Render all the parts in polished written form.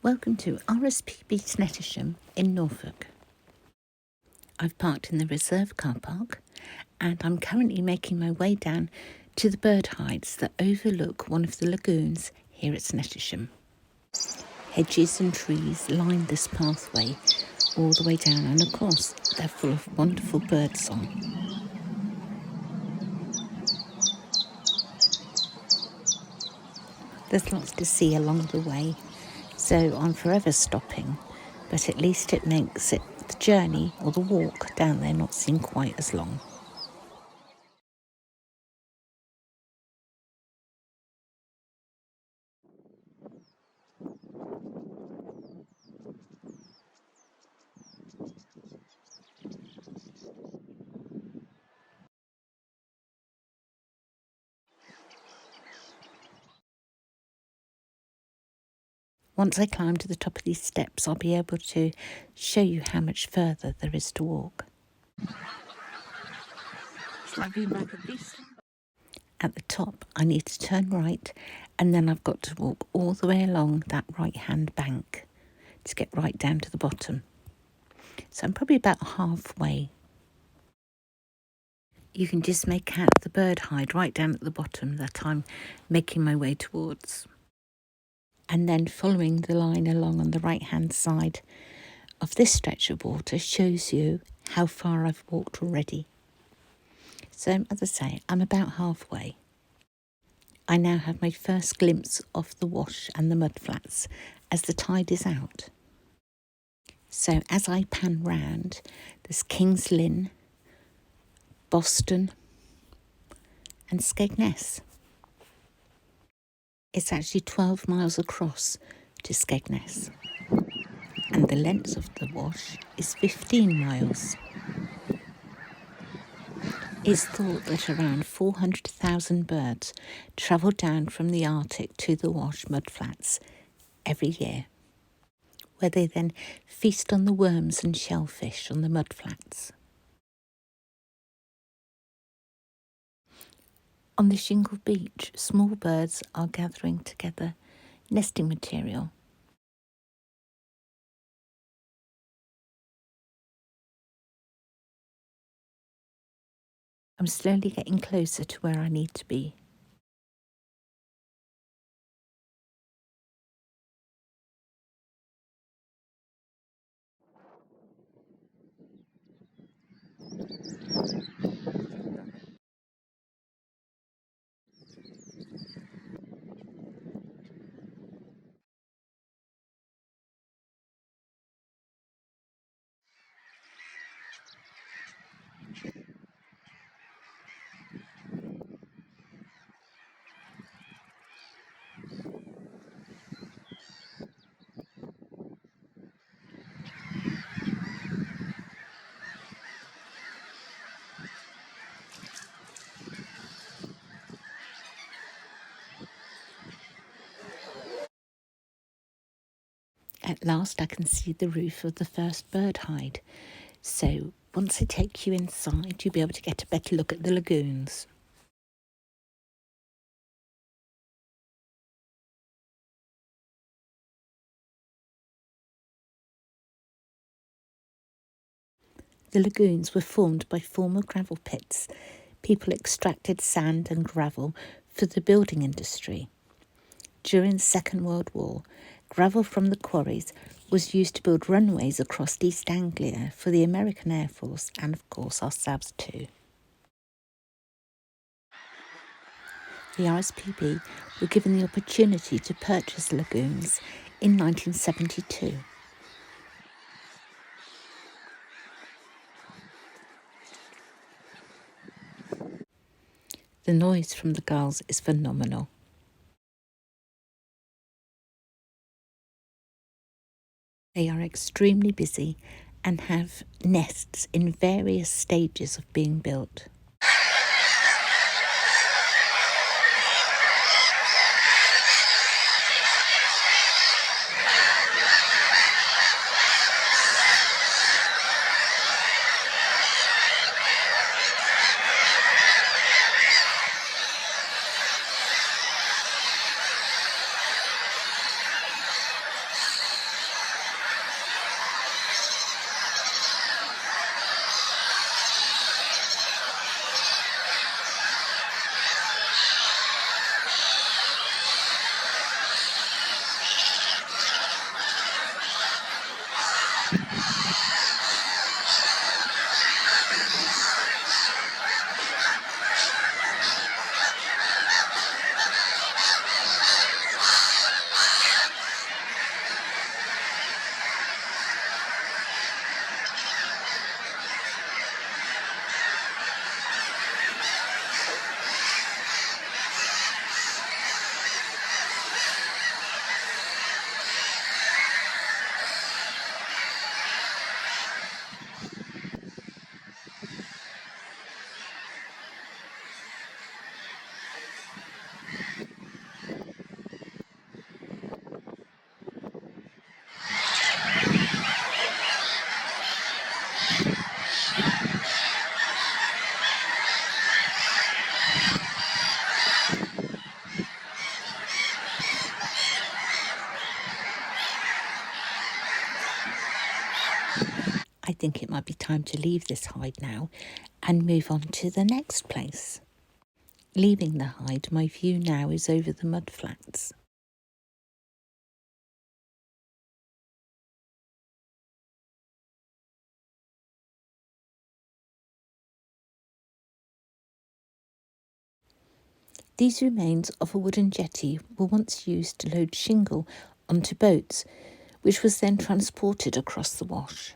Welcome to RSPB Snettisham in Norfolk. I've parked in the reserve car park and I'm currently making my way down to the bird hides that overlook one of the lagoons here at Snettisham. Hedges and trees line this pathway all the way down, and of course they're full of wonderful bird song. There's lots to see along the way, so I'm forever stopping, but at least it makes the journey or the walk down there not seem quite as long. Once I climb to the top of these steps, I'll be able to show you how much further there is to walk. At the top, I need to turn right, and then I've got to walk all the way along that right-hand bank to get right down to the bottom. So I'm probably about halfway. You can just make out the bird hide right down at the bottom that I'm making my way towards. And then following the line along on the right-hand side of this stretch of water shows you how far I've walked already. So, as I say, I'm about halfway. I now have my first glimpse of the wash and the mudflats as the tide is out. So as I pan round, there's King's Lynn, Boston and Skegness. It's actually 12 miles across to Skegness, and the length of the wash is 15 miles. It's thought that around 400,000 birds travel down from the Arctic to the wash mudflats every year, where they then feast on the worms and shellfish on the mudflats. On the shingle beach, small birds are gathering together nesting material. I'm slowly getting closer to where I need to be. At last I can see the roof of the first bird hide. So once I take you inside, you'll be able to get a better look at the lagoons. The lagoons were formed by former gravel pits. People extracted sand and gravel for the building industry. During the Second World War, gravel from the quarries was used to build runways across East Anglia for the American Air Force and, of course, ourselves too. The RSPB were given the opportunity to purchase lagoons in 1972. The noise from the gulls is phenomenal. They are extremely busy and have nests in various stages of being built. think it might be time to leave this hide now and move on to the next place. Leaving the hide, my view now is over the mudflats. These remains of a wooden jetty were once used to load shingle onto boats, which was then transported across the wash.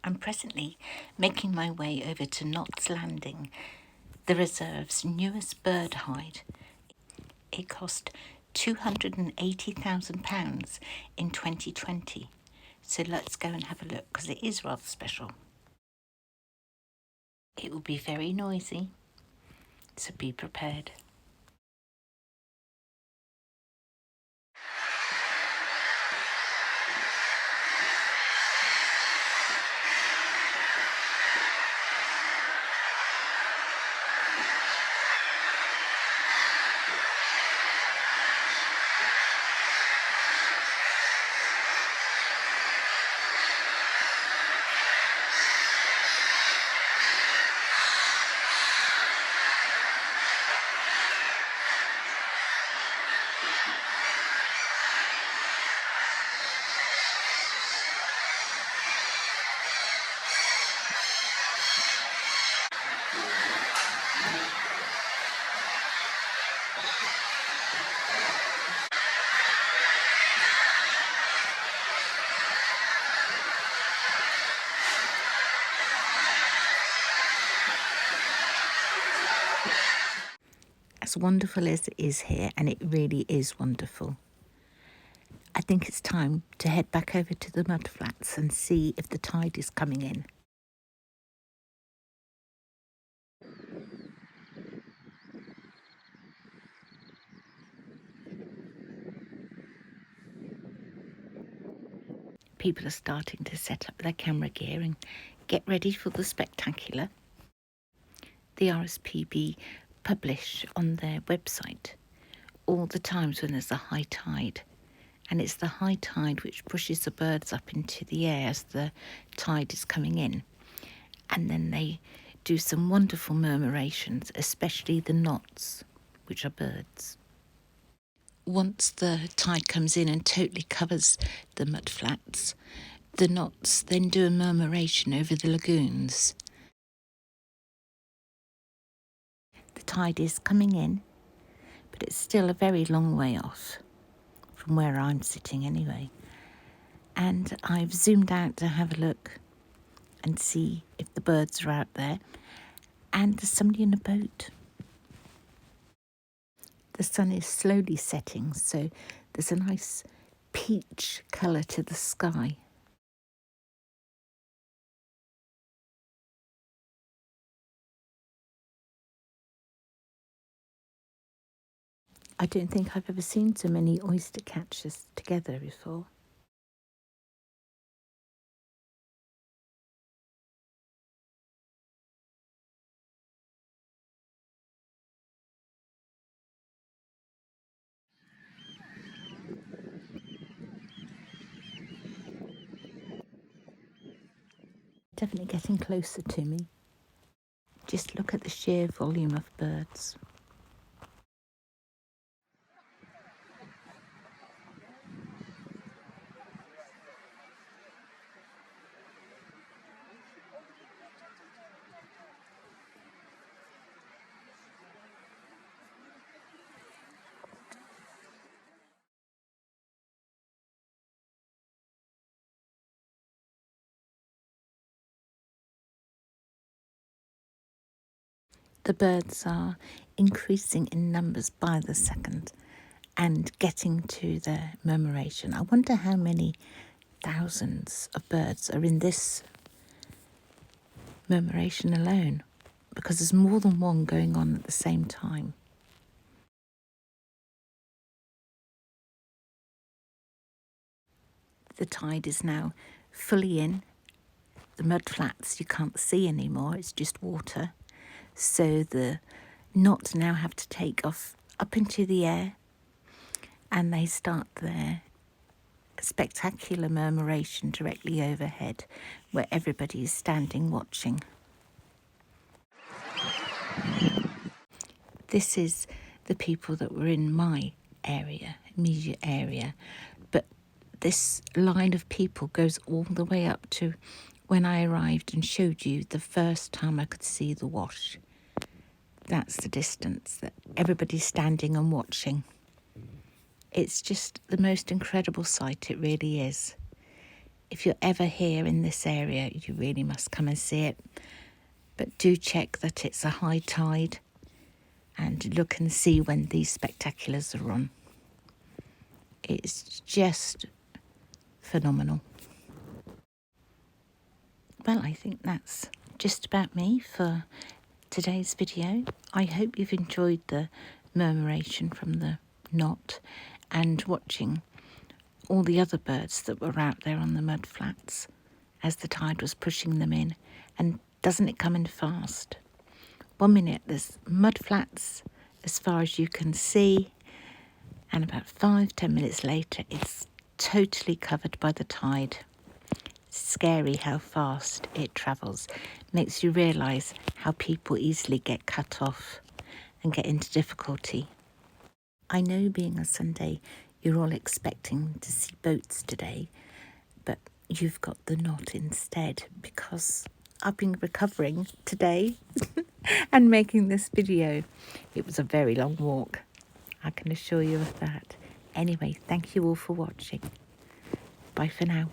I'm presently making my way over to Knott's Landing, the reserve's newest bird hide. It cost £280,000 in 2020. So let's go and have a look, because it is rather special. It will be very noisy, so be prepared. As wonderful as it is here, and it really is wonderful, I think it's time to head back over to the mudflats and see if the tide is coming in. People are starting to set up their camera gear and get ready for the spectacular. The RSPB publish on their website all the times when there's a high tide, and it's the high tide which pushes the birds up into the air as the tide is coming in, and then they do some wonderful murmurations, especially the knots, which are birds. Once the tide comes in and totally covers the mudflats, the knots then do a murmuration over the lagoons. The tide is coming in, but it's still a very long way off from where I'm sitting anyway. And I've zoomed out to have a look and see if the birds are out there, and there's somebody in a boat. The sun is slowly setting, so there's a nice peach colour to the sky. I don't think I've ever seen so many oyster catchers together before. Definitely getting closer to me. Just look at the sheer volume of birds. the birds are increasing in numbers by the second and getting to the murmuration. I wonder how many thousands of birds are in this murmuration alone, because there's more than one going on at the same time. The tide is now fully in. The mudflats you can't see anymore, it's just water. So the knots now have to take off up into the air, and they start their spectacular murmuration directly overhead, where everybody is standing watching. This is the people that were in my area, immediate area, but this line of people goes all the way up to when I arrived and showed you the first time I could see the wash. That's the distance that everybody's standing and watching. It's just the most incredible sight, it really is. If you're ever here in this area, you really must come and see it. But do check that it's a high tide and look and see when these spectaculars are on. It's just phenomenal. Well, I think that's just about me for today's video. I hope you've enjoyed the murmuration from the knot and watching all the other birds that were out there on the mudflats as the tide was pushing them in. And doesn't it come in fast? 1 minute there's mudflats as far as you can see, and about 5-10 minutes later it's totally covered by the tide. Scary how fast it travels. Makes you realise how people easily get cut off and get into difficulty. I know, being a Sunday, you're all expecting to see boats today, but you've got the knot instead, because I've been recovering today and making this video. It was a very long walk, I can assure you of that. Anyway, thank you all for watching. Bye for now.